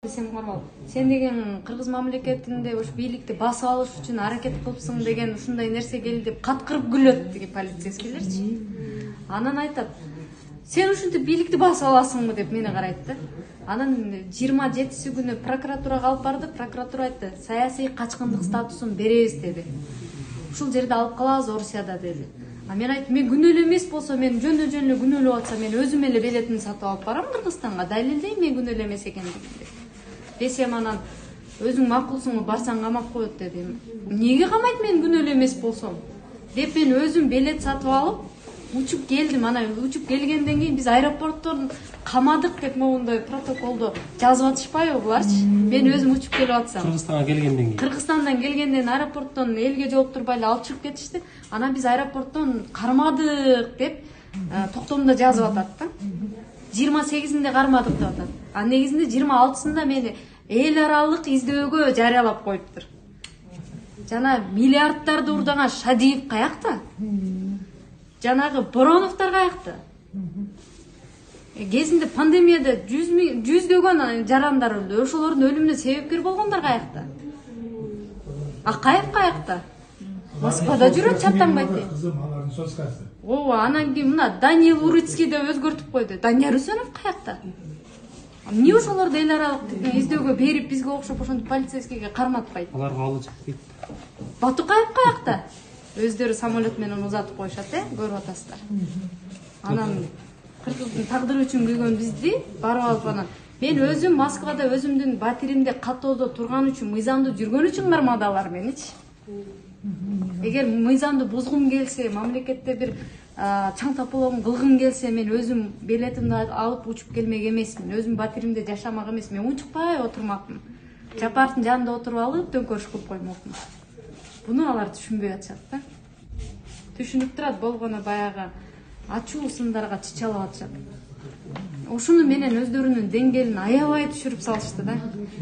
Сен Кармал, сен деген Кыргыз мамлекетинде ушу бийликти басып алыш үчүн аракет кылыпсың деген ушундай нерсе келди деп каткырып күлөт деген полицейскийлерчи. Анан айтат, сен ушинтип бийликти басып аласыңбы деп мени карайт да. Анан 27-си күнү прокуратурага алып барды, прокуратура айтты, саясий качкындык статусун беребиз деди. Ушул жерде алып калабыз Орусияда деди. А мен айттым, мен күнөөлүү эмес болсо, мен жөн эле күнөөлүү атса, мен өзүм эле билетин сатып алып барам Кыргызстанга, далилдейм мен күнөөлүү эмес экендигимди. Десем анан өзүң макулсуңбу, барсаң камап коет деди. Эмнеге камайт мен күнөөлүү эмес болсом? Деп мен өзүм билет сатып алып, учуп келдим. Анан учуп келгенден кийин биз аэропорттон камадык деп моундай протоколдо жазып атышпайбы буларчы? Мен өзүм учуп келип атсам. Кыргызстанга келгенден кийин. Кыргызстандан келгенден аэропорттон элге жолуктурбай эле алып чыгып кетишти. Анан биз аэропорттон кармадык деп токтомдо жазып атат да. 28-inde кармадык деп атат. А негизинде 26-сында мени эл аралык издөөгө жарыялап коюптур. Жана миллиардтарды урдаган Шадиев каякта? Жанагы Бороновдор каякта? Кезинде пандемияда жүздөгөн жарандар өлдү. Ошолордун өлүмүнө себепкер болгондор каякта? Акаев каякта? Москвада жүрөт, чаттанбайт. Ооба, анан кийин мына Даниил Урицкий деп өзгөртүп койду. Данияр Үсөнов каякта? Эмне ошолорду эл аралык издөөгө берип, бизге окшоп ошентип полицейскийге карматпайт? Аларга алуу жетпейт. Батукаев каякта? Өздөрү самолет менен узатып коюшат, көрүп атасыздар. Анан Кыргыздын тагдыры үчүн күйгөн бизди барып алып анан мен өзүм Москвада өзүмдүн батиримде каттоодо турган үчүн, мыйзамды жүргөн үчүн кармадылар меничи. Эгер мыйзамды бузгум келсе, мамлекетте бир чаң тапалоом кылгым келсе, мен өзүм билетимди алып учуп келмек эмесмин. Өзүм батиримде жашамак эмесмин. Мен учукпай отурмакмын. Жапаровдун жанында отуруп алып төңкөрүш кылып коймокмун. Буну алар түшүнбөй атышат да. Түшүнүп турат, болгону баягы ачуу сындарга чычалап атышат. Ошуну менен өздөрүнүн деңгээлин аябай түшүрүп салышты да.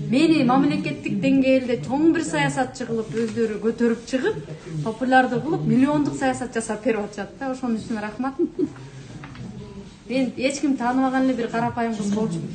Мени мамлекеттик деңгээлде чоң бир саясатчы кылып өздөрү көтөрүп чыгып, популярдуу кылып, миллиондук саясат жасап берип атышат да. Ошонун үчүн рахмат. Мен эч ким тааныбаган эле бир карапайым кыз болчумун.